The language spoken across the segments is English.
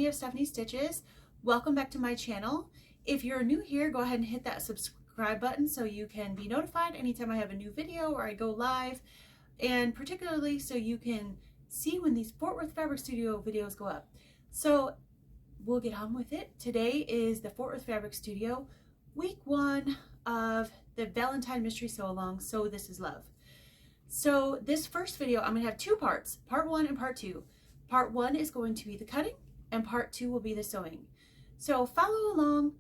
Stephanie of Stephanie Stitches. Welcome back to my channel. If you're new here, go ahead and hit that subscribe button so you can be notified anytime I have a new video or I go live, and particularly so you can see when these Fort Worth Fabric Studio videos go up. So we'll get on with it. Today is the Fort Worth Fabric Studio week 1 of the Valentine Mystery Sew Along, So This Is Love. So this first video, I'm gonna have 2 parts, part 1 and part 2. Part 1 is going to be the cutting and part 2 will be the sewing. So follow along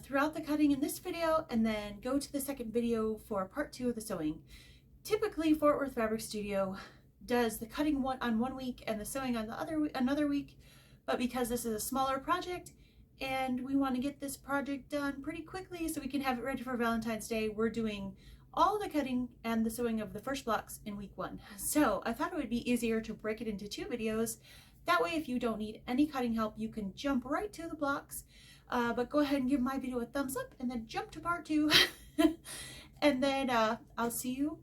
throughout the cutting in this video and then go to the second video for part 2 of the sewing. Typically Fort Worth Fabric Studio does the cutting on one week and the sewing on the another week, but because this is a smaller project and we want to get this project done pretty quickly so we can have it ready for Valentine's Day, we're doing all the cutting and the sewing of the first blocks in week 1. So I thought it would be easier to break it into 2 videos. That way, if you don't need any cutting help, you can jump right to the blocks. But go ahead and give my video a thumbs up and then jump to part 2. And then I'll see you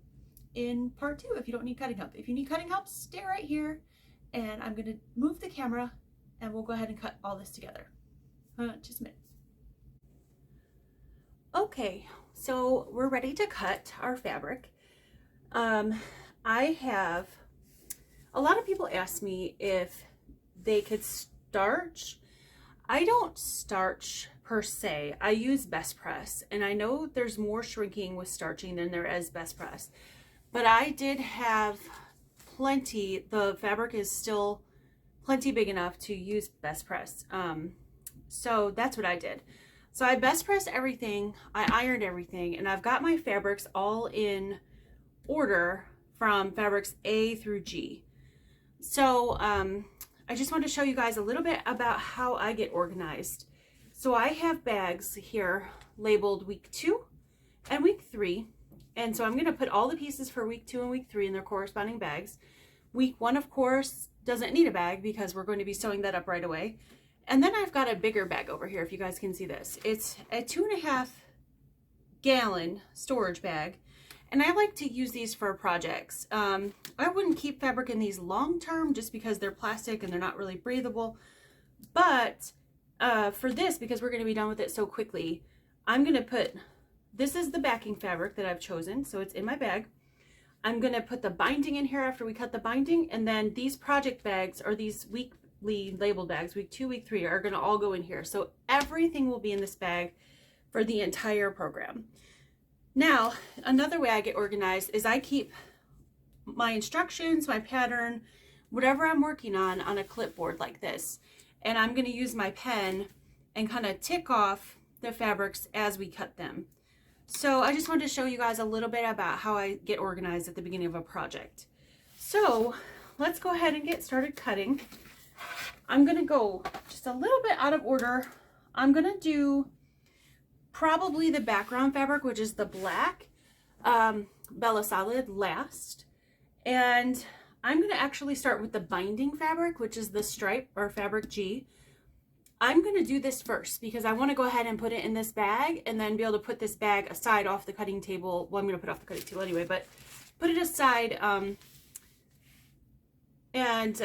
in part 2 if you don't need cutting help. If you need cutting help, stay right here and I'm gonna move the camera and we'll go ahead and cut all this together. Just a minute. Okay, so we're ready to cut our fabric. I have a lot of people ask me if they could starch. I don't starch per se. I use best press, and I know there's more shrinking with starching than there is best press, but I did have plenty. The fabric is still plenty big enough to use best press. So that's what I did. So I best pressed everything, I ironed everything, and I've got my fabrics all in order from fabrics A through G. So I just wanted to show you guys a little bit about how I get organized. So I have bags here labeled week 2 and week 3. And so I'm going to put all the pieces for week 2 and week 3 in their corresponding bags. Week 1, of course, doesn't need a bag because we're going to be sewing that up right away. And then I've got a bigger bag over here, if you guys can see this. It's a 2.5 gallon storage bag. And I like to use these for projects. I wouldn't keep fabric in these long term just because they're plastic and they're not really breathable. But for this, because we're going to be done with it so quickly, I'm going to put, this is the backing fabric that I've chosen. So it's in my bag. I'm going to put the binding in here after we cut the binding. And then these project bags, or these weekly labeled bags, week 2, week 3, are going to all go in here. So everything will be in this bag for the entire program. Now, another way I get organized is I keep my instructions, my pattern, whatever I'm working on a clipboard like this. And I'm going to use my pen and kind of tick off the fabrics as we cut them. So I just wanted to show you guys a little bit about how I get organized at the beginning of a project. So let's go ahead and get started cutting. I'm going to go just a little bit out of order. I'm going to do probably the background fabric, which is the black Bella Solid, last. And I'm going to actually start with the binding fabric, which is the stripe or fabric G. I'm going to do this first because I want to go ahead and put it in this bag and then be able to put this bag aside off the cutting table. Well, I'm going to put it off the cutting table anyway, but put it aside and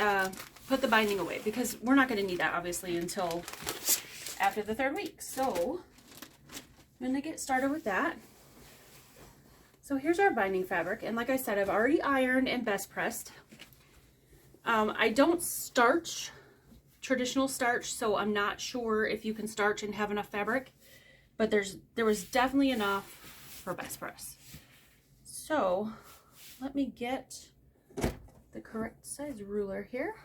put the binding away because we're not going to need that obviously until after the 3rd week. So I'm going to get started with that. So here's our binding fabric, and like I said, I've already ironed and best pressed. I don't starch, traditional starch, so I'm not sure if you can starch and have enough fabric, but there was definitely enough for best press. So let me get the correct size ruler here.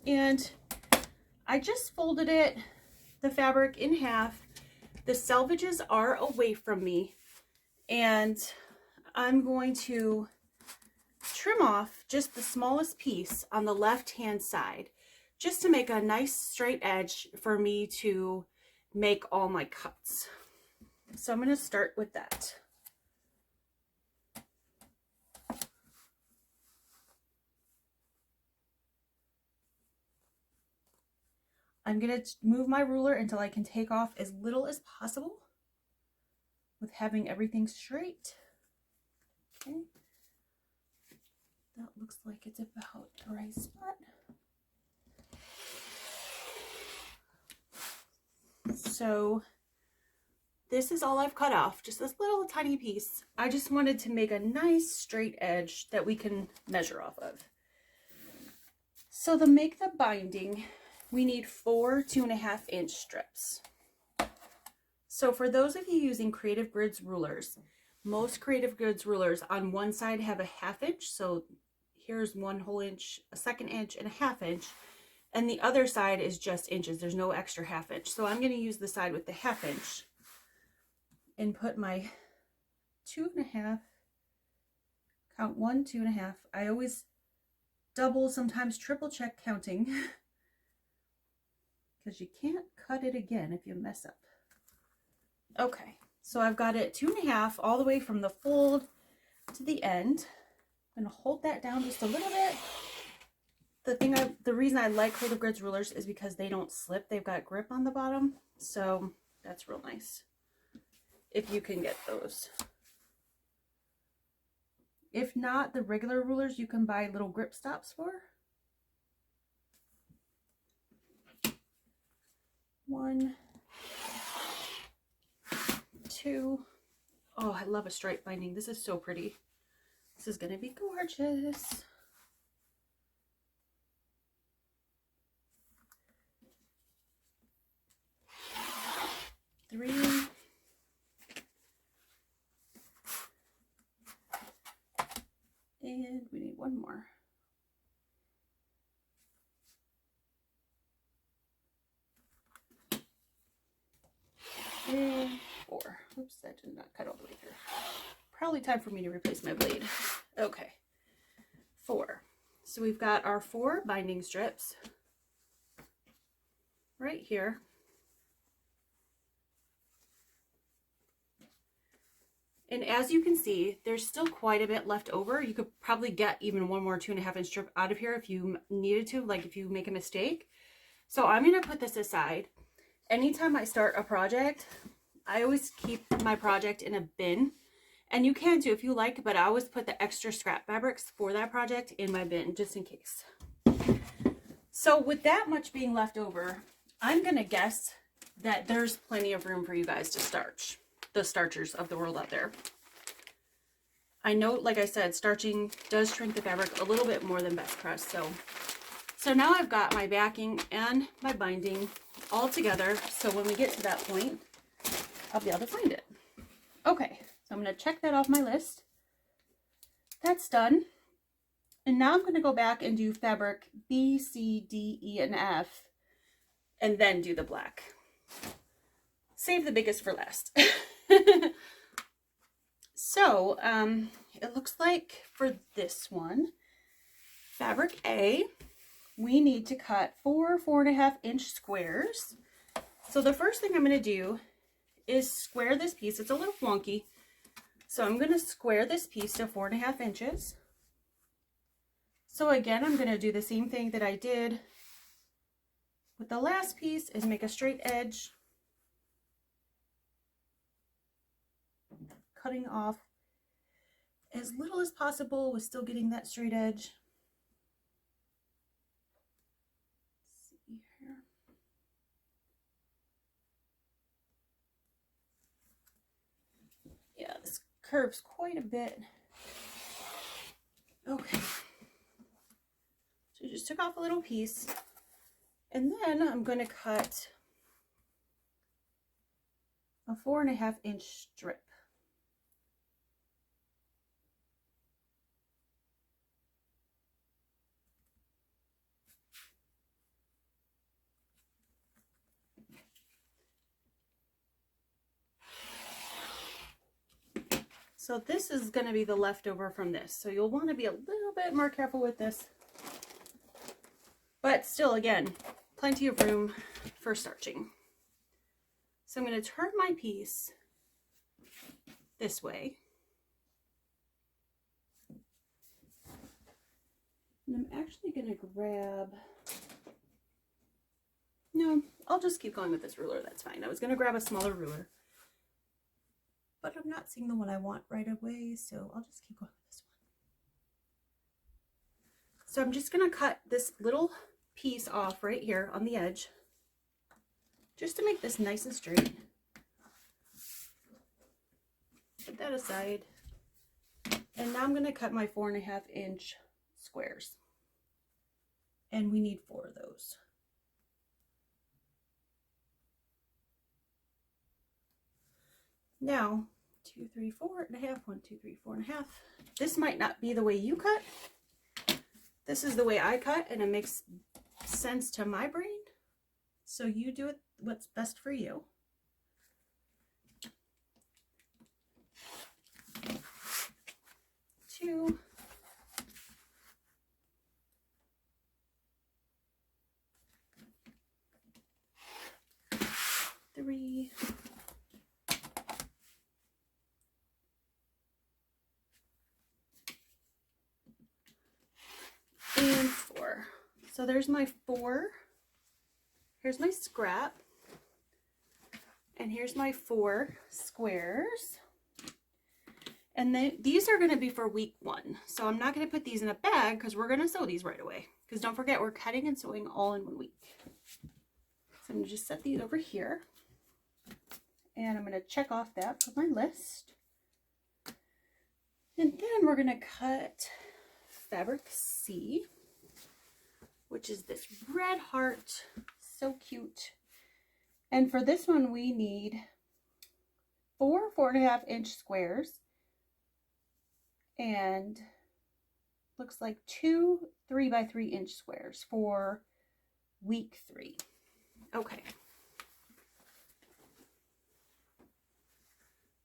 And I just folded the fabric in half. The selvages are away from me, and I'm going to trim off just the smallest piece on the left-hand side, just to make a nice straight edge for me to make all my cuts. So I'm going to start with that. I'm going to move my ruler until I can take off as little as possible with having everything straight. Okay. That looks like it's about the right spot. So this is all I've cut off, just this little tiny piece. I just wanted to make a nice straight edge that we can measure off of. So to make the binding, we need 4 2.5-inch strips. So for those of you using Creative Grids rulers, most Creative Grids rulers on one side have a 1/2 inch. So here's 1 whole inch, a 2nd inch, and a 1/2 inch. And the other side is just inches. There's no extra 1/2 inch. So I'm going to use the side with the 1/2 inch and put my 2.5, count 1, 2.5. I always double, sometimes triple check counting because you can't cut it again if you mess up. Okay, so I've got it 2.5 all the way from the fold to the end. I'm going to hold that down just a little bit. The reason I like Creative Grids rulers is because they don't slip. They've got grip on the bottom, so that's real nice if you can get those. If not, the regular rulers you can buy little grip stops for. 1, 2. Oh, I love a stripe binding. This is so pretty. This is gonna be gorgeous. 3. And we need 1 more. And 4. Oops, that did not cut all the way through. Probably time for me to replace my blade. Okay, 4. So we've got our 4 binding strips right here. And as you can see, there's still quite a bit left over. You could probably get even 1 more 2.5-inch strip out of here if you needed to, like if you make a mistake. So I'm going to put this aside. Anytime I start a project, I always keep my project in a bin. And you can too if you like, but I always put the extra scrap fabrics for that project in my bin just in case. So with that much being left over, I'm going to guess that there's plenty of room for you guys to starch. The starchers of the world out there. I know, like I said, starching does shrink the fabric a little bit more than best press. So now I've got my backing and my binding all together. So when we get to that point, I'll be able to find it. Okay, so I'm going to check that off my list. That's done. And now I'm going to go back and do fabric B, C, D, E, and F, and then do the black. Save the biggest for last. So it looks like for this one, fabric A, we need to cut 4 4.5-inch squares. So the first thing I'm going to do is square this piece. It's a little wonky, so I'm going to square this piece to 4.5 inches. So again, I'm going to do the same thing that I did with the last piece, is make a straight edge, cutting off as little as possible with still getting that straight edge. Let's see here. Yeah, this curves quite a bit. Okay. So just took off a little piece, and then I'm going to cut a 4.5-inch strip. So this is going to be the leftover from this. So you'll want to be a little bit more careful with this. But still, again, plenty of room for starching. So I'm going to turn my piece this way. And I'm actually going to grab... No, I'll just keep going with this ruler. That's fine. I was going to grab a smaller ruler, but I'm not seeing the one I want right away, so I'll just keep going with this So I'm just going to cut this little piece off right here on the edge, just to make this nice and straight. Put that aside. And now I'm going to cut my 4.5-inch squares. And we need 4 of those. Now, 2, 3, 4.5, 1, 2, 3, 4.5. This might not be the way you cut. This is the way I cut, and it makes sense to my brain. So you do it what's best for you. Two. Three. And 4. So there's my 4. Here's my scrap. And here's my 4 squares. And then these are going to be for week 1. So I'm not going to put these in a bag because we're going to sew these right away. Because don't forget, we're cutting and sewing all in 1 week. So I'm going to just set these over here. And I'm going to check off that for my list. And then we're going to cut fabric C, which is this red heart. So cute. And for this one, we need 4 4.5-inch squares. And looks like 2 3x3-inch squares for week 3. Okay.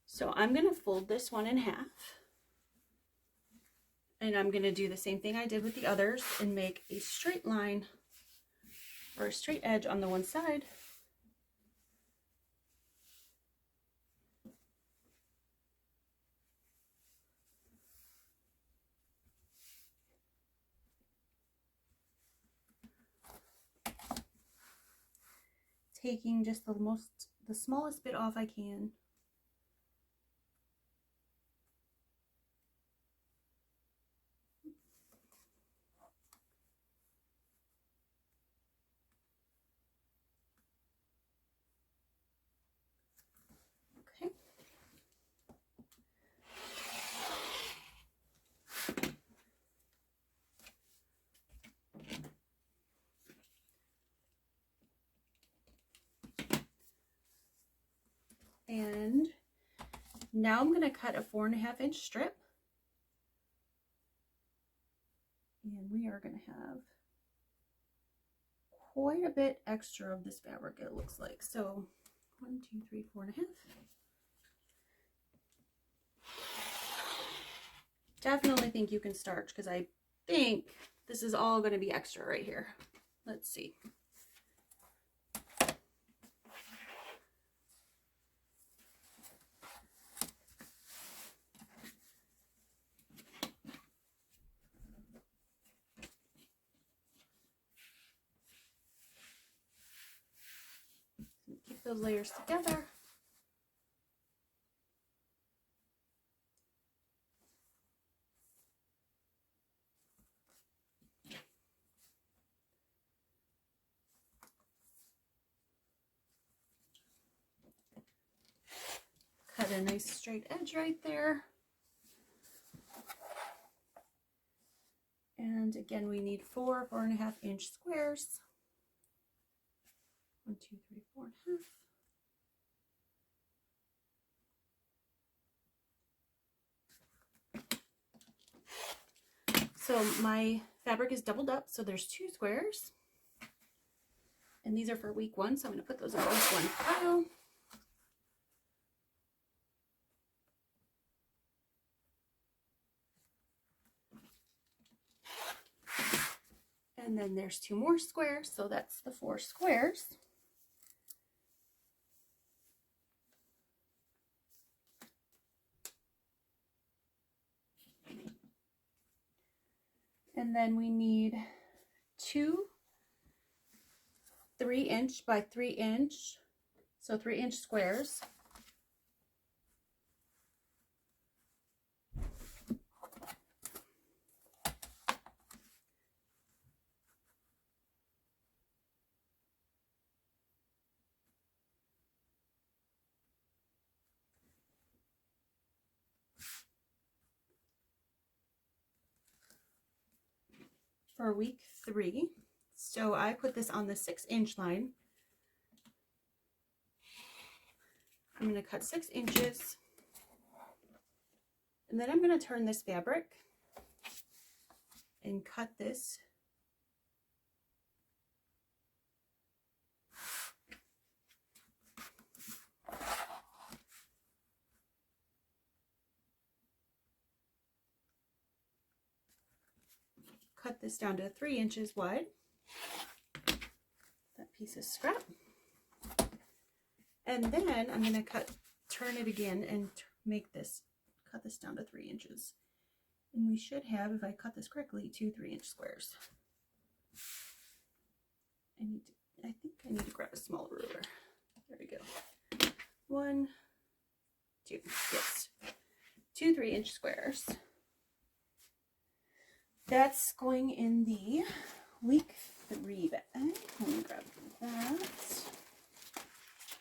So I'm going to fold this one in half. And I'm going to do the same thing I did with the others and make a straight line or a straight edge on the one side. Taking just the smallest bit off I can. Okay. And now I'm going to cut a 4.5-inch strip. And we are going to have quite a bit extra of this fabric, it looks like. So 1, 2, 3, 4.5. Definitely think you can starch because I think this is all going to be extra right here. Let's see. Keep those layers together. Cut a nice straight edge right there. And again, we need 4 4.5-inch squares. 1, 2, 3, 4.5. So my fabric is doubled up, so there's 2 squares. And these are for week 1, so I'm going to put those in week 1 pile. And then there's 2 more squares, so that's the 4 squares. And then we need 2 3-inch by 3-inch, so 3-inch squares. for week 3. So I put this on the 6-inch line. I'm going to cut 6 inches, and then I'm going to turn this fabric and cut this down to 3 inches wide. That piece is scrap. And then I'm going to turn it again and cut this down to 3 inches. And we should have, if I cut this correctly, 2 3-inch squares. I think I need to grab a smaller ruler. There we go. 1, 2, yes. 2 3-inch squares. That's going in the week 3 bag. Let me grab that.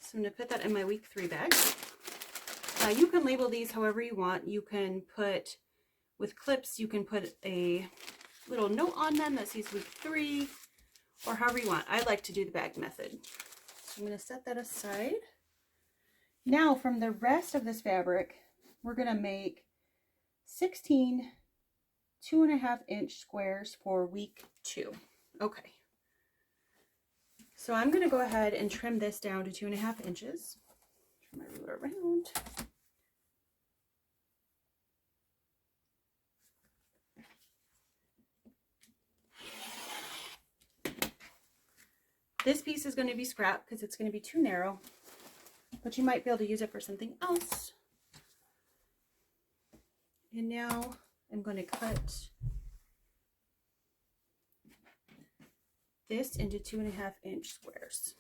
So I'm going to put that in my week 3 bag. You can label these however you want. You can put, with clips, you can put a little note on them that says week 3, or however you want. I like to do the bag method. So I'm going to set that aside. Now from the rest of this fabric, we're going to make 16 2.5-inch squares for week 2. Okay. So I'm going to go ahead and trim this down to 2.5 inches. Turn my ruler around. This piece is going to be scrap because it's going to be too narrow, but you might be able to use it for something else. And now I'm going to cut this into 2.5-inch squares.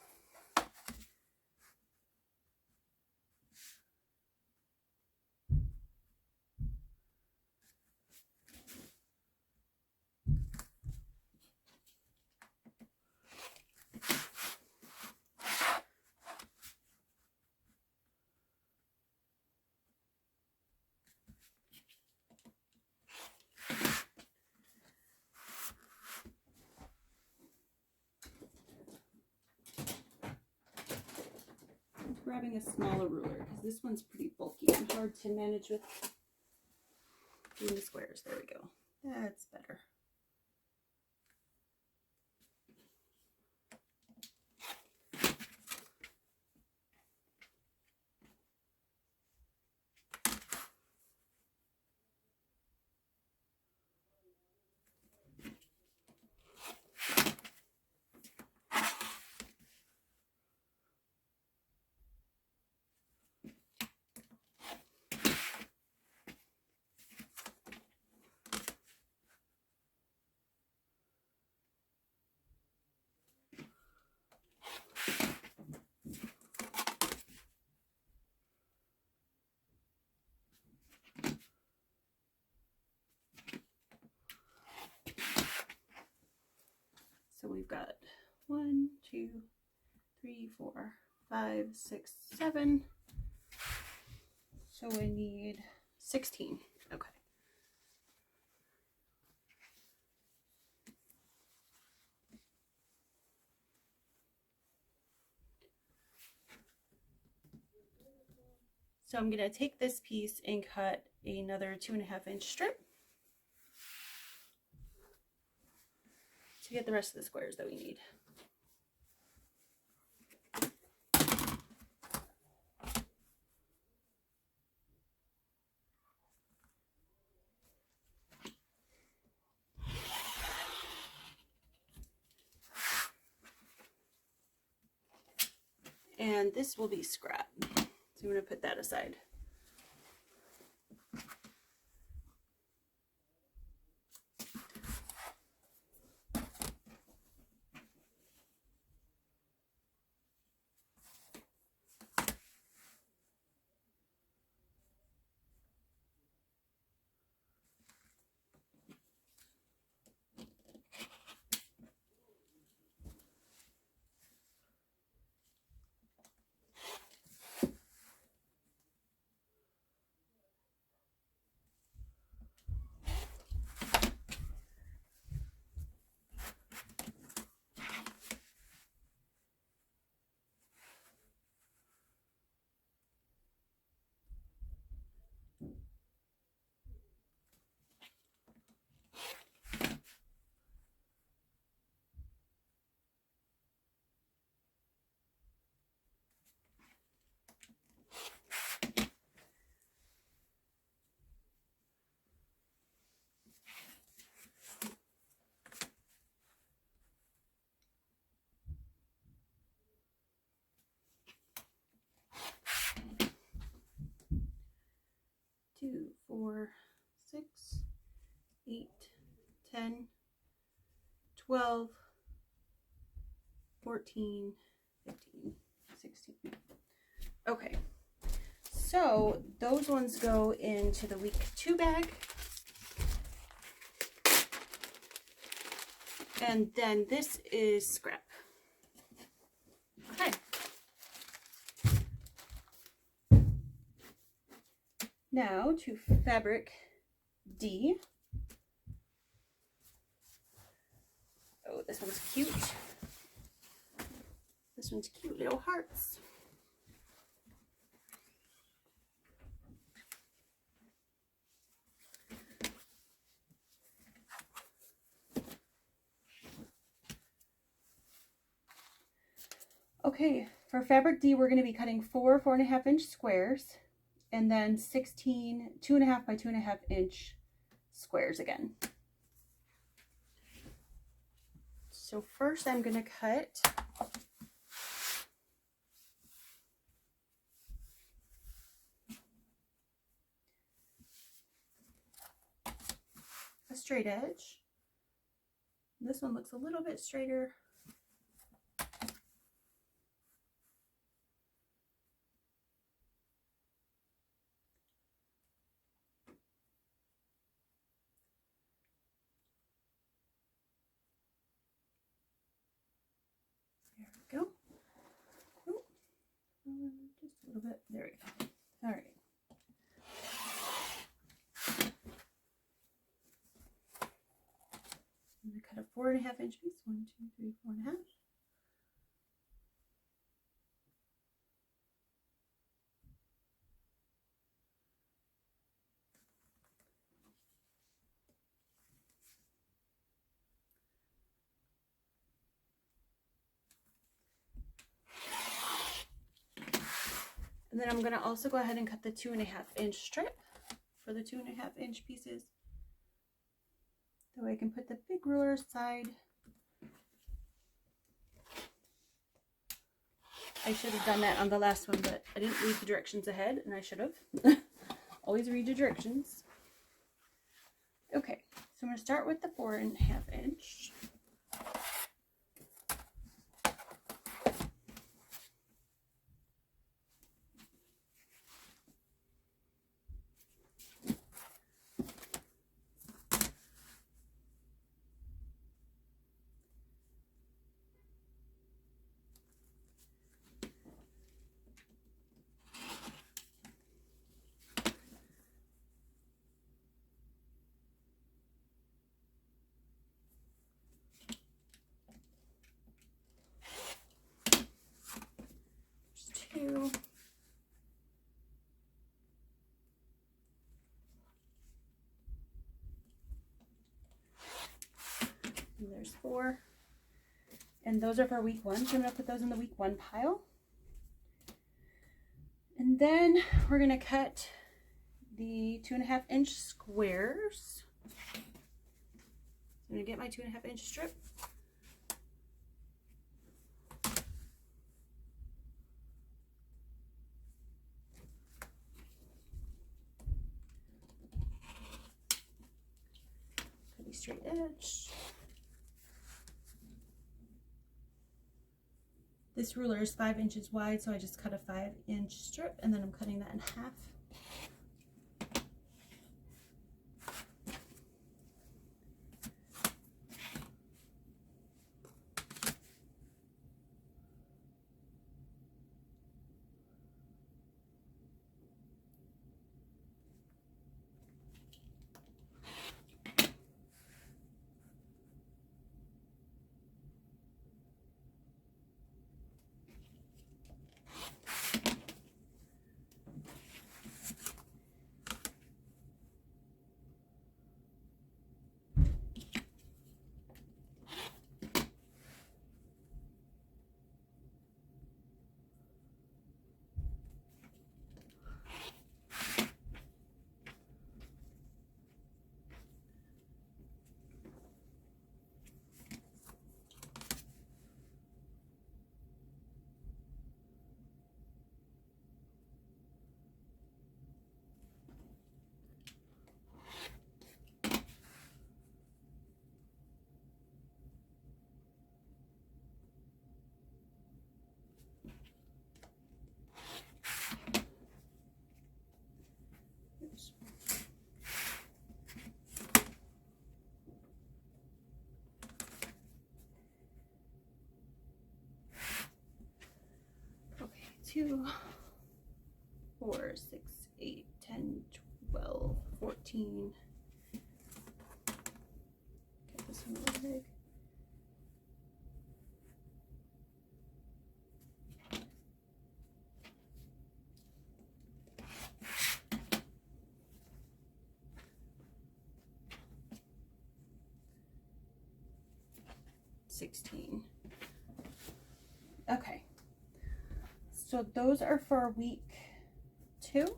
Grabbing a smaller ruler because this one's pretty bulky and hard to manage with doing the squares. There we go. That's better. So we've got 1, 2, 3, 4, 5, 6, 7. So we need 16. Okay. So I'm going to take this piece and cut another 2.5-inch strip to get the rest of the squares that we need. And this will be scrap. So I'm going to put that aside. 2, 4, 6, 8, 10, 12, 14, 15, 16. Okay, so those ones go into the week 2 bag. And then this is scrap. Okay. Now to fabric D. Oh, this one's cute. This one's cute little hearts. Okay, for fabric D, we're going to be cutting 4 4.5 inch squares, and then 16 2.5 by 2.5 inch squares again. So first I'm going to cut a straight edge. This one looks a little bit straighter. There we go. Oh, just a little bit. There we go. All right. I'm going to cut a 4.5 inch piece. 1, 2, 3, 4.5. And then I'm going to also go ahead and cut the 2.5 inch strip for the 2.5 inch pieces. That way I can put the big ruler aside. I should have done that on the last one, but I didn't read the directions ahead, and I should have. Always read your directions. Okay, so I'm going to start with the 4.5 inch. Two. And there's 4. And those are for week 1, so I'm going to put those in the week 1 pile. And then we're going to cut the 2.5 inch squares. So I'm going to get my 2.5 inch strip. Cut a straight edge. This ruler is 5 inches wide, so I just cut a 5 inch strip, and then I'm cutting that in half. 2, 4, 6, 8, 10, 12, 14. Get this one really big. Okay, so those are for week 2.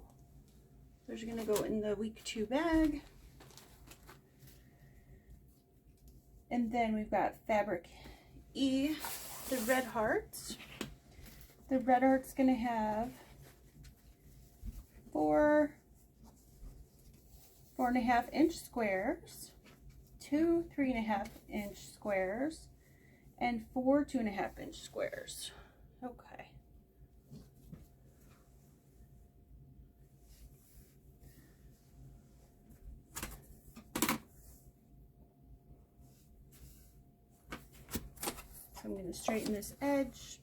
Those are going to go in the week 2 bag. And then we've got fabric E, the red hearts. The red heart's going to have 4.5 inch squares, 2 3.5 inch squares, and 4 2.5 inch squares. Okay. So I'm going to straighten this edge.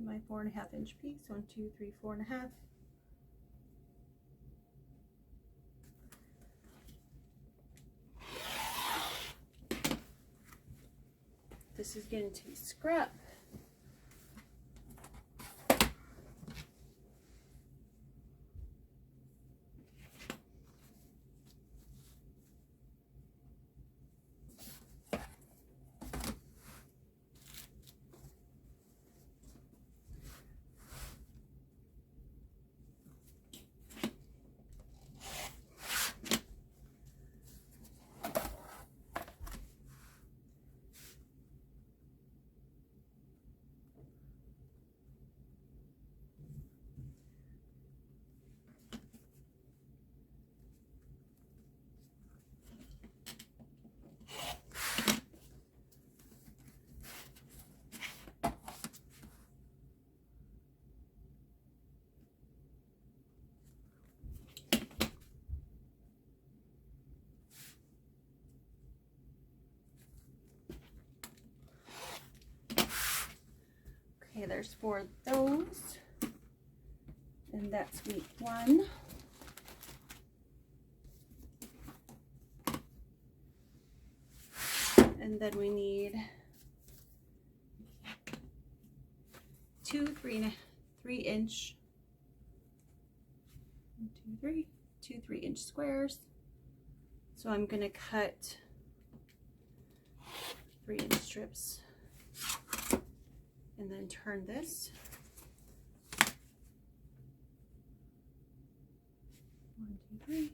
My 4.5 inch piece, 1, 2, 3, 4.5. This is going to be scrap. Okay, there's 4 of those, and that's week 1. And then we need 2 3 inch, 1, 2, 3, 2 3 inch squares. So I'm going to cut 3 inch strips and then turn this. 1, 2, 3.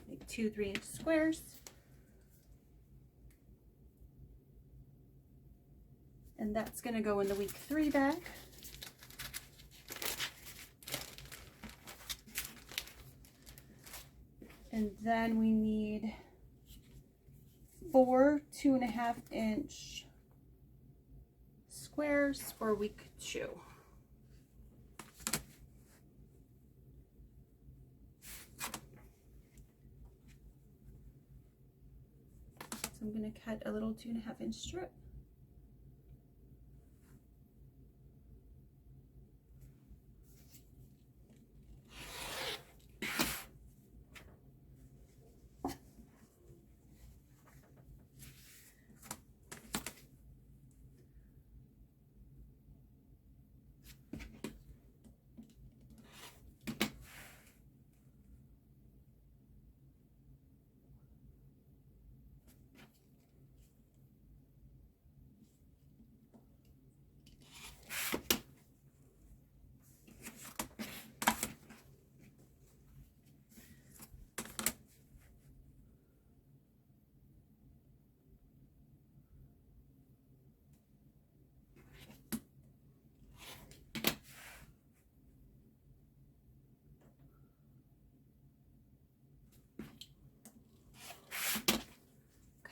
Make 2 3 inch squares. And that's going to go in the week 3 bag. And then we need 4 2.5 inch squares for week 2. So I'm going to cut a little 2.5 inch strip.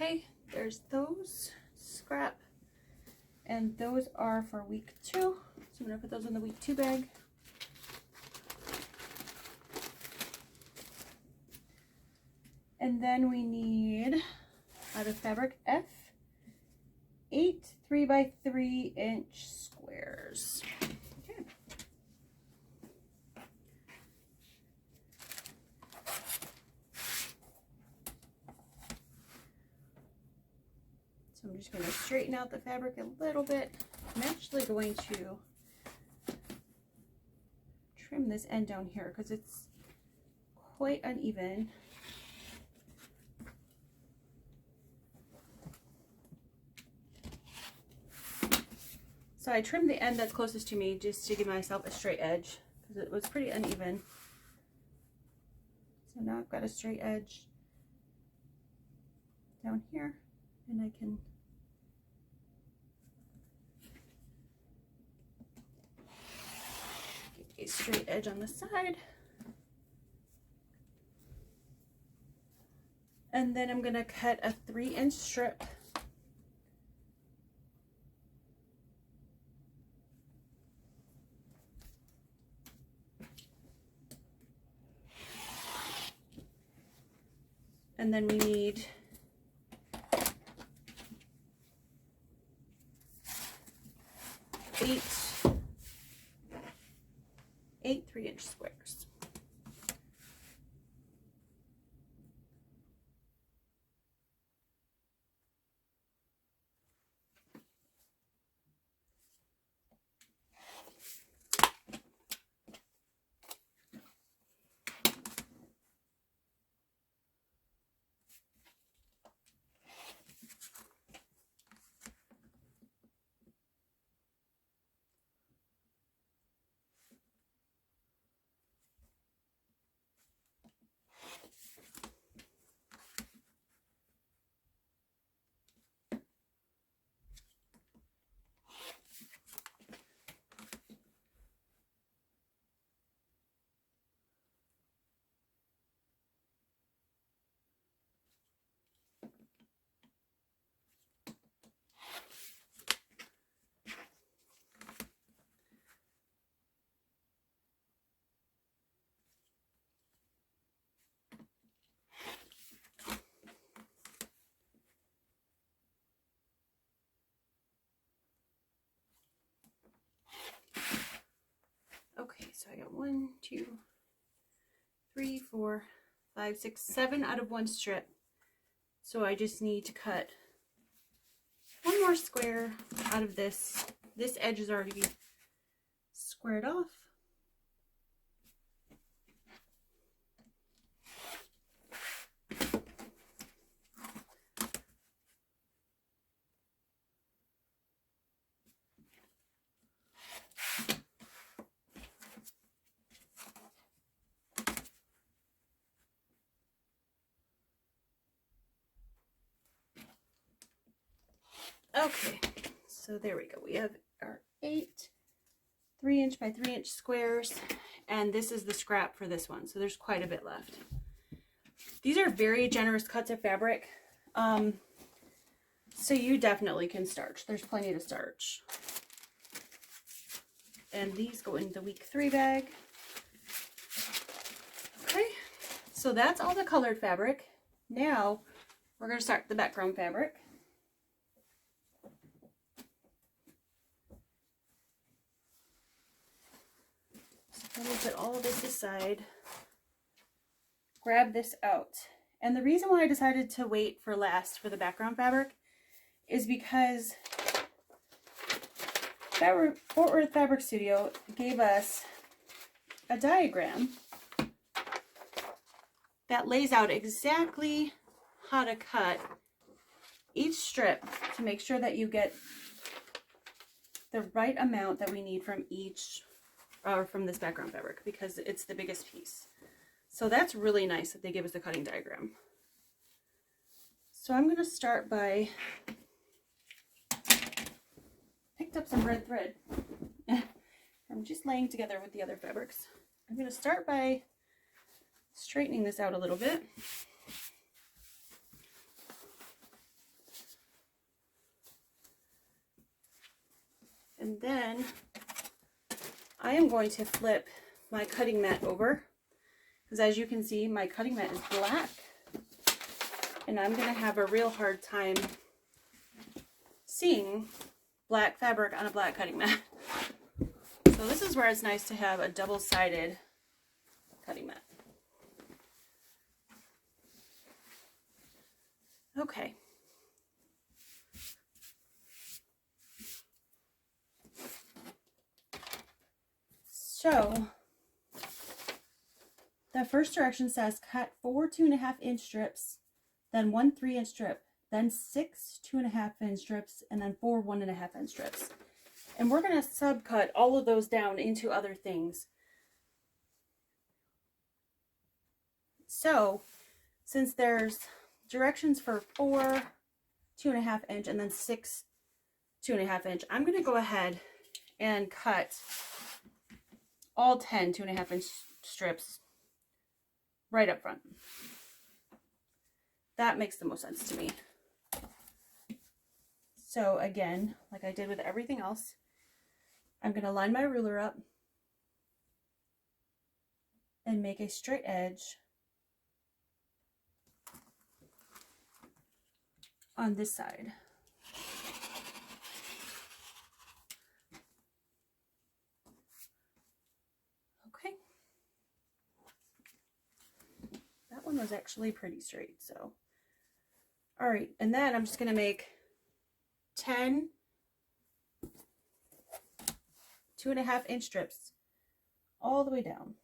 Okay, there's those scrap, and those are for week 2. So I'm gonna put those in the week 2 bag. And then we need, out of fabric F, 8 3x3" squares. Okay. So I'm just going to straighten out the fabric a little bit. I'm actually going to trim this end down here because it's quite uneven. So I trimmed the end that's closest to me just to give myself a straight edge because it was pretty uneven. So now I've got a straight edge down here, and I can get a straight edge on the side. And then I'm gonna cut a 3-inch strip. And then we need 8 3-inch squares. Okay, so I got 1, 2, 3, 4, 5, 6, 7 out of 1 strip. So I just need to cut 1 more square out of this. This edge is already squared off. Okay, so there we go. We have our 8 3-inch by 3-inch squares, and this is the scrap for this one. So there's quite a bit left. These are very generous cuts of fabric, so you definitely can starch. There's plenty to starch. And these go in the week 3 bag. Okay, so that's all the colored fabric. Now we're going to start the background fabric. So let me put all of this aside. Grab this out. And the reason why I decided to wait for last for the background fabric is because Fort Worth Fabric Studio gave us a diagram that lays out exactly how to cut each strip to make sure that you get the right amount that we need from each, from this background fabric, because it's the biggest piece. So that's really nice that they give us a cutting diagram. So I'm going to start by, picked up some red thread. I'm just laying together with the other fabrics. I'm going to start by straightening this out a little bit. And then I am going to flip my cutting mat over, because as you can see, my cutting mat is black, and I'm going to have a real hard time seeing black fabric on a black cutting mat. So this is where it's nice to have a double-sided cutting mat. Okay. So the first direction says cut 4 2.5-inch strips, then 1 3-inch strip, then 6 2.5-inch strips, and then 4 1.5-inch strips. And we're going to subcut all of those down into other things. So since there's directions for 4 2.5-inch and then 6 2.5-inch, I'm going to go ahead and cut all 10 2.5-inch strips right up front. That makes the most sense to me. So again, like I did with everything else, I'm going to line my ruler up and make a straight edge on this side. Okay. That one was actually pretty straight, so. All right, and then I'm just going to make 10 2.5-inch strips all the way down.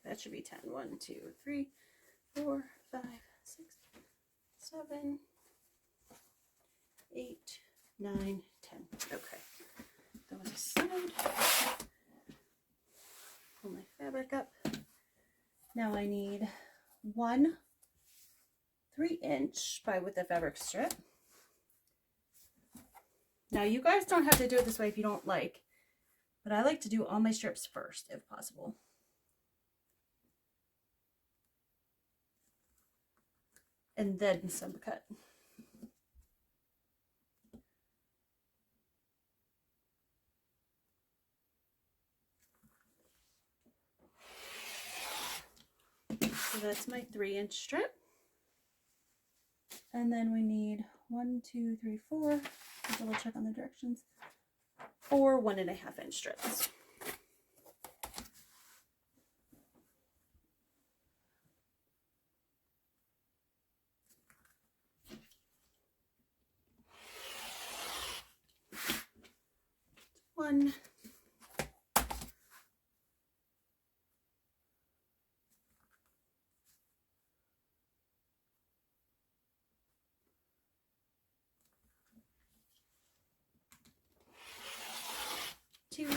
That should be 10. 1, 2, 3, 4, 5, 6, 7, 8, 9, 10. Okay. Those aside. Pull my fabric up. Now I need 1 3-inch by width of fabric strip. Now you guys don't have to do it this way if you don't like, but I like to do all my strips first if possible. And then subcut. So that's my 3-inch strip. And then we need 1, 2, 3, 4. Double check on the directions. 4 1.5-inch strips. 1, 2,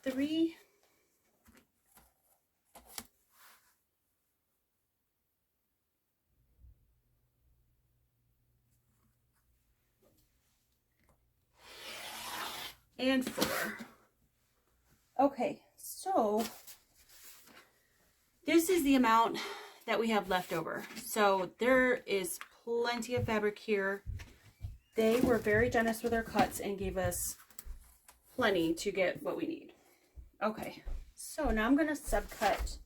3, 4. Okay, so this is the amount that we have left over. So there is plenty of fabric here. They were very generous with their cuts and gave us plenty to get what we need. Okay, so now I'm going to subcut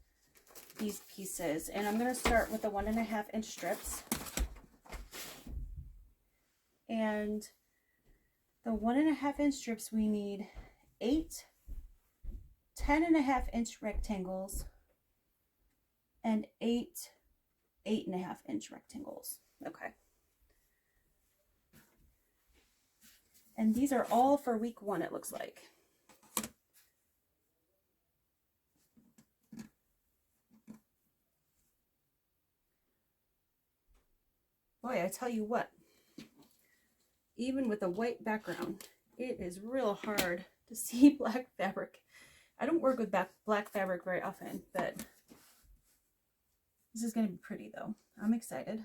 these pieces, and I'm going to start with the 1.5 inch strips. And the 1.5 inch strips, we need 8 10.5 inch rectangles and 8 8.5 inch rectangles. Okay. And these are all for week 1, it looks like. Boy, I tell you what, even with a white background, it is real hard to see black fabric. I don't work with black fabric very often, but this is going to be pretty though. I'm excited.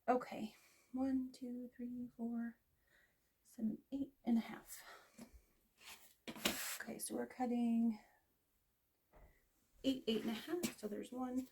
Okay, 1, 2, 3, 4, 7, 8.5. Okay, so we're cutting 8, 8.5. So there's 1.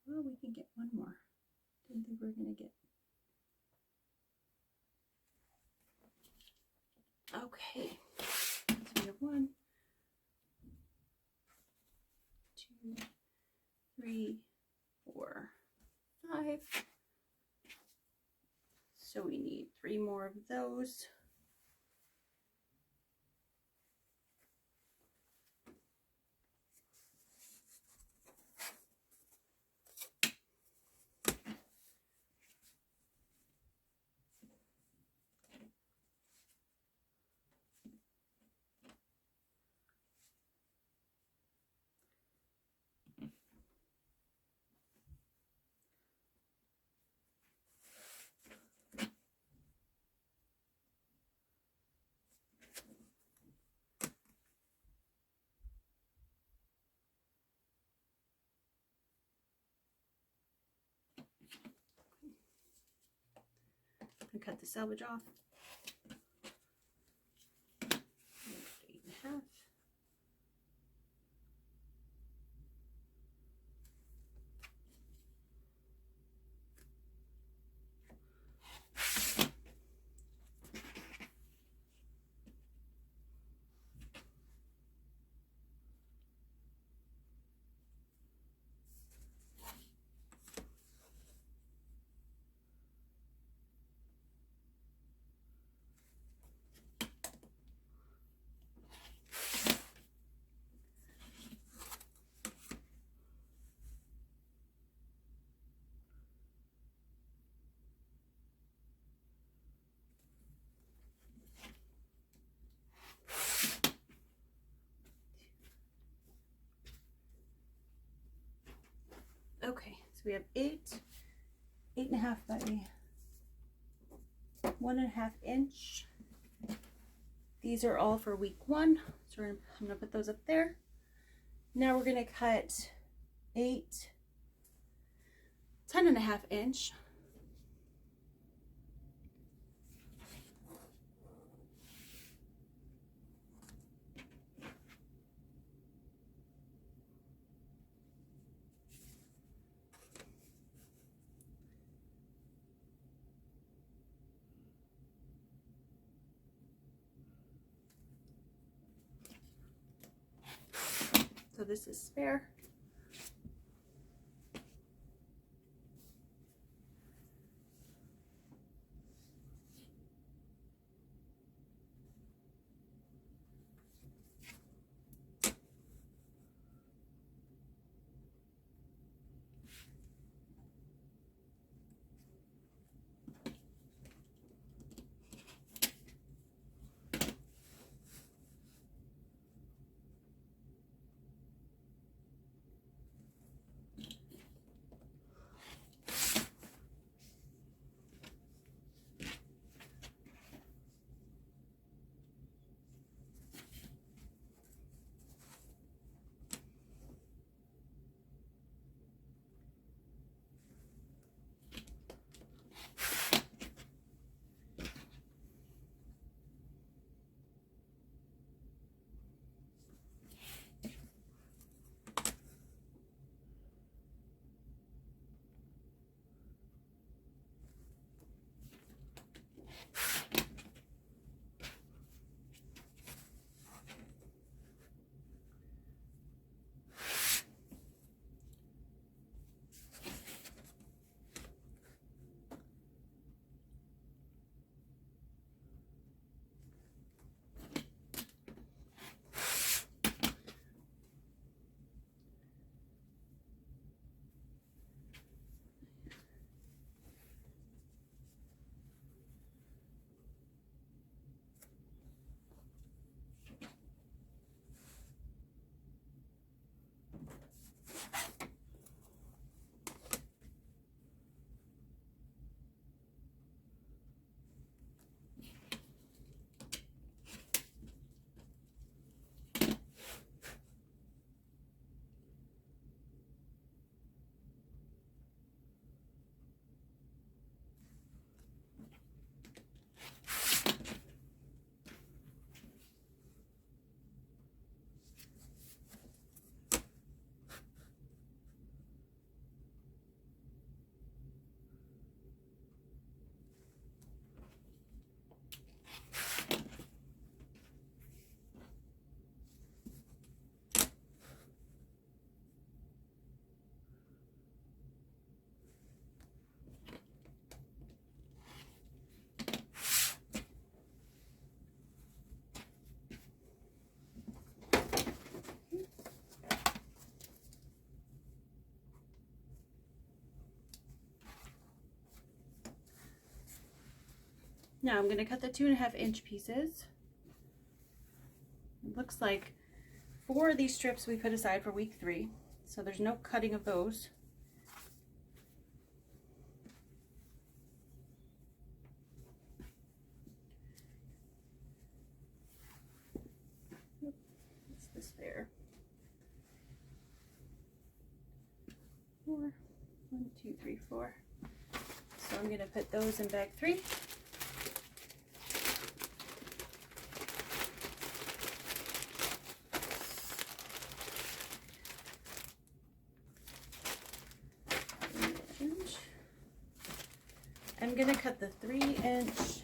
Well, we can get one more. Didn't think we were going to get. Okay. So we have 1, 2, 3, 4, 5. So we need 3 more of those. And cut the selvage off. 8.5. we have 8.5 by 1.5 inch. These are all for week 1. So I'm gonna put those up there. Now we're gonna cut 8 10.5 inch. So this is spare. Now I'm going to cut the 2.5 inch pieces. It looks like 4 of these strips we put aside for week 3, so there's no cutting of those. What's this there? 4, 1, 2, 3, 4. So I'm going to put those in bag 3. I'm going to cut the 3-inch.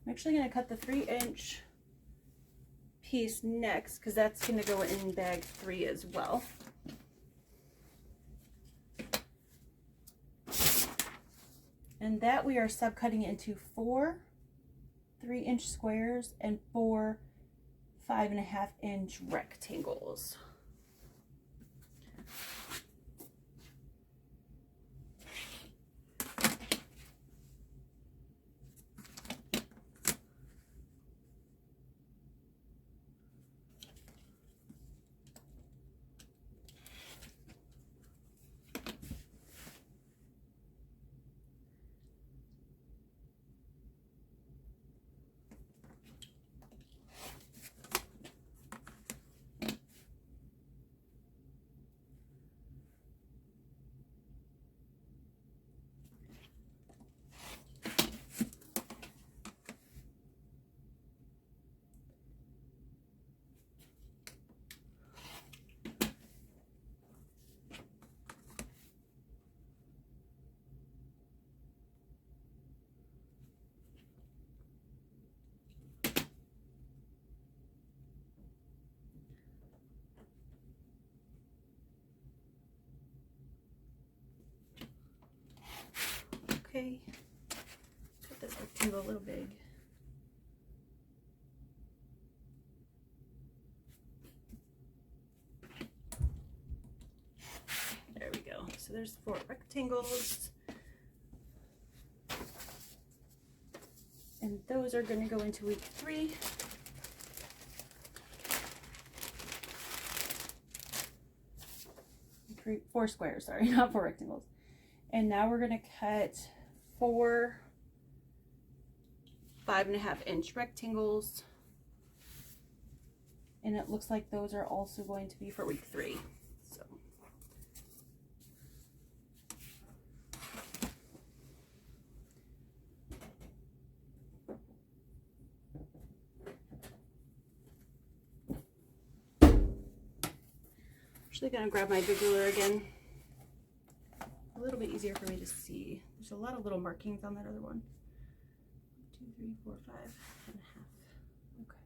I'm actually going to cut the 3-inch piece next because that's going to go in bag 3 as well. And that we are subcutting into 4 3-inch squares and 4 5.5-inch rectangles. okay. Cut this rectangle a little big. There we go. So there's 4 rectangles. And those are going to go into week 3. 4 squares, sorry, not 4 rectangles. And now we're going to cut 4 5.5-inch rectangles. And it looks like those are also going to be for week 3. So actually going to grab my big ruler again. A little bit easier for me to see. There's a lot of little markings on that other one. 2, 3, 4, 5.5. Okay.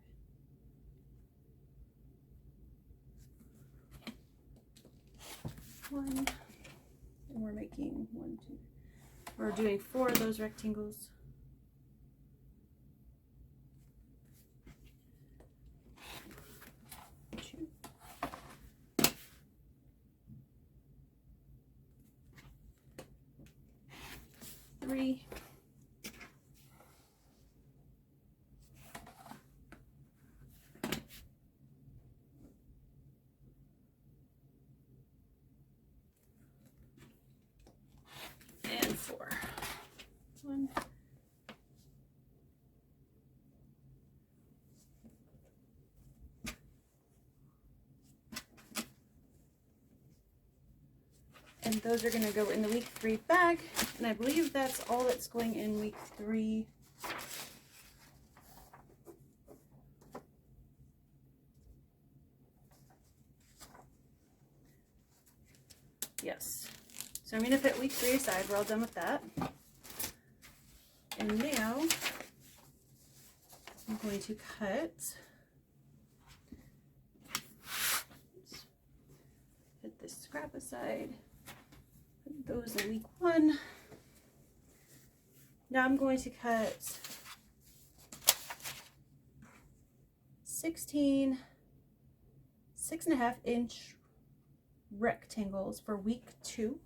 1, and we're making 1, 2. We're doing 4 of those rectangles. 2. 3. And 4. 1. And those are going to go in the week 3 bag, and I believe that's all that's going in week 3. Yes. So I'm going to put week 3 aside. We're all done with that. And now I'm going to cut. Put this scrap aside. Put those in week 1. Now I'm going to cut 16 6.5-inch rectangles for week 2.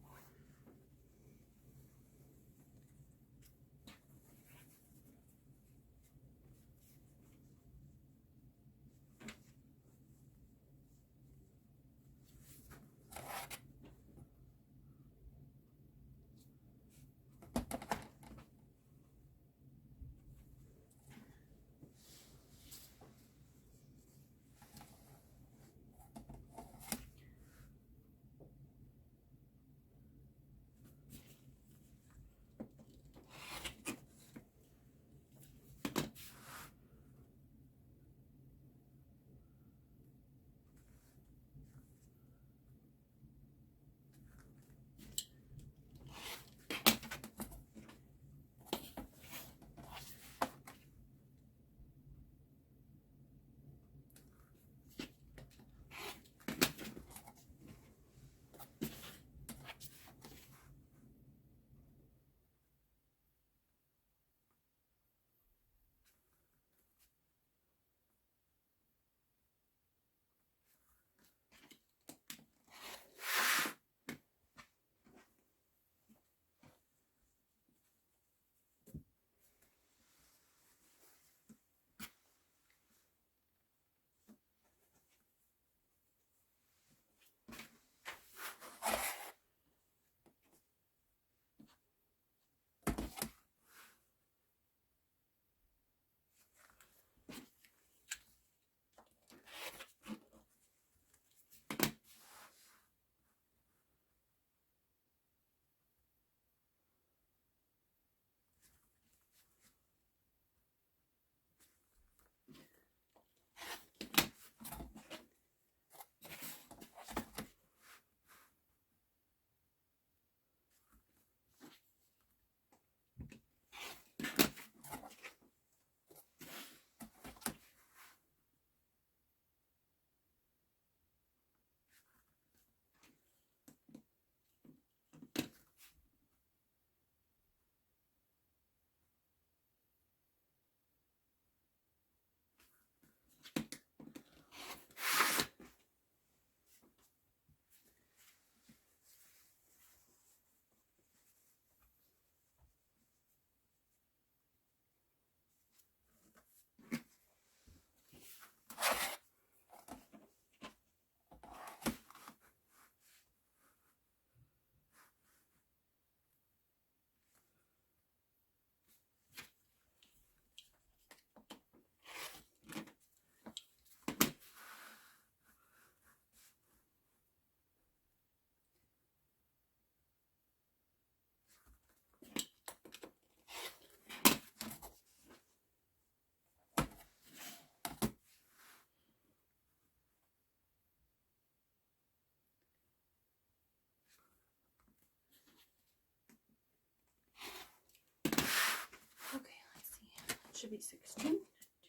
should be 16.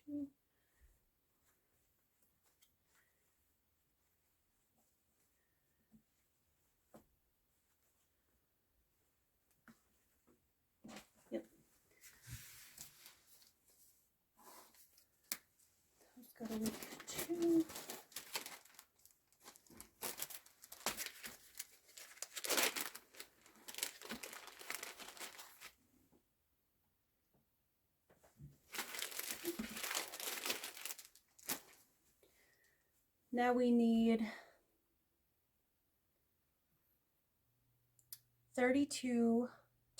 2. Yep. Let's go to week 2. Now we need 32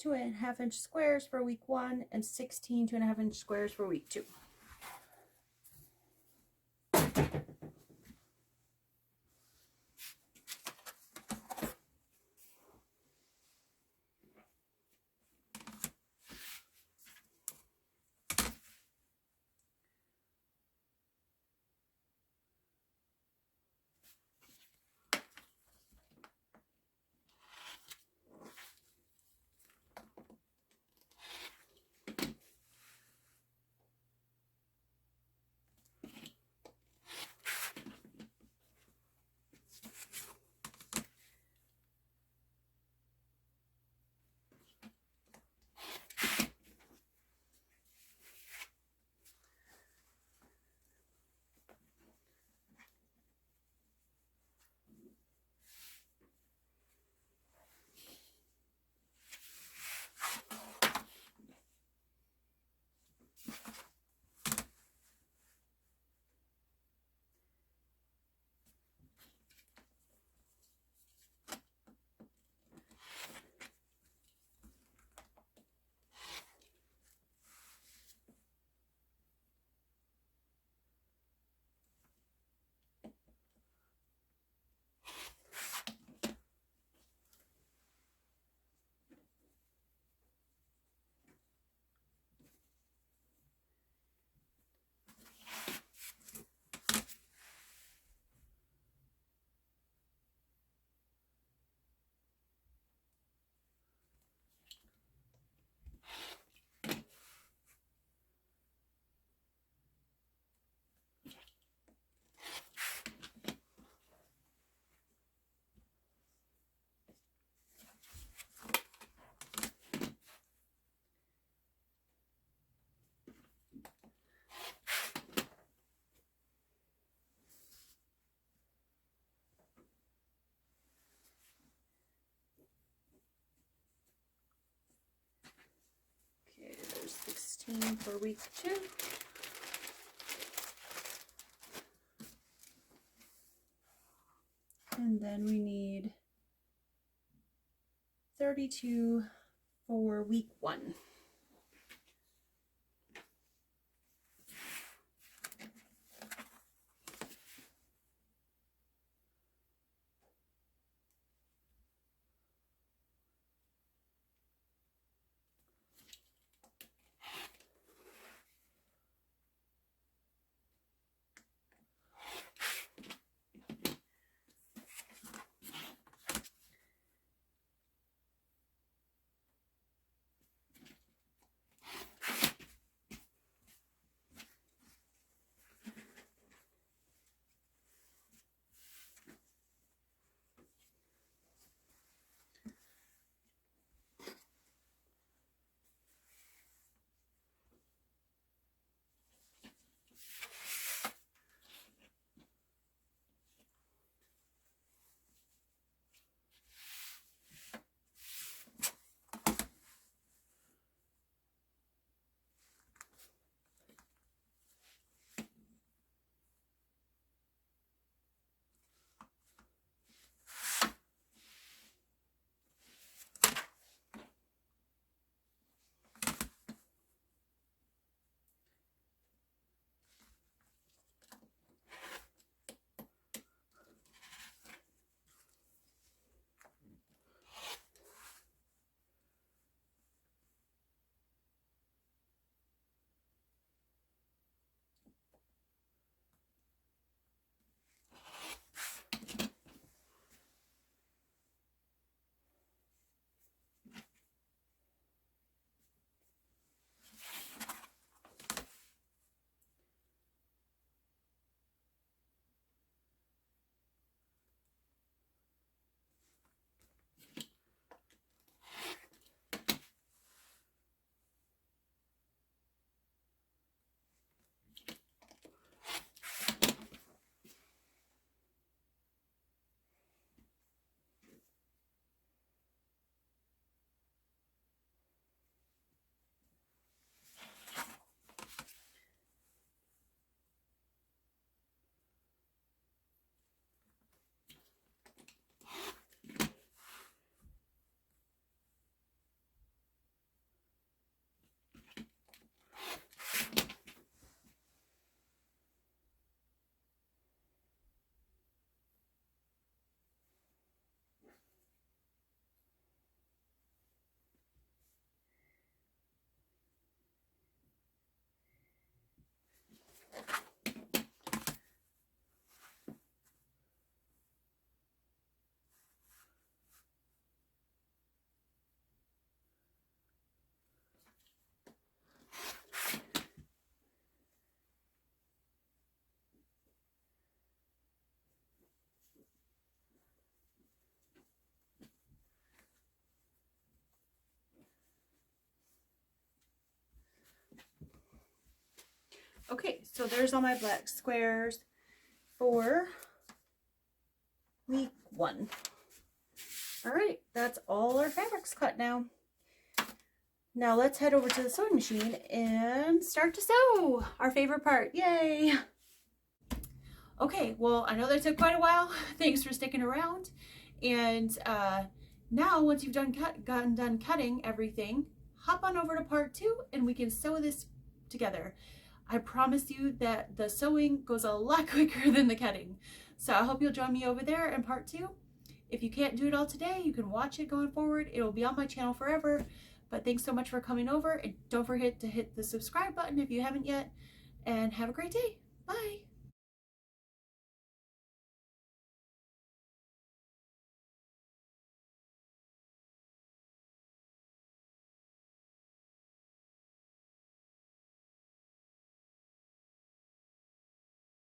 2.5-inch squares for week 1 and 16 2.5-inch squares for week 2. Okay, there's 16 for week 2. And then we need 32 for week 1. Okay, so there's all my black squares for week 1. All right, that's all our fabrics cut now. Now let's head over to the sewing machine and start to sew, our favorite part. Yay! Okay, well, I know that took quite a while. Thanks for sticking around. And now, once you've gotten done cutting everything, hop on over to part 2 and we can sew this together. I promise you that the sewing goes a lot quicker than the cutting. So I hope you'll join me over there in part 2. If you can't do it all today, you can watch it going forward. It'll be on my channel forever. But thanks so much for coming over, and don't forget to hit the subscribe button if you haven't yet. And have a great day. Bye.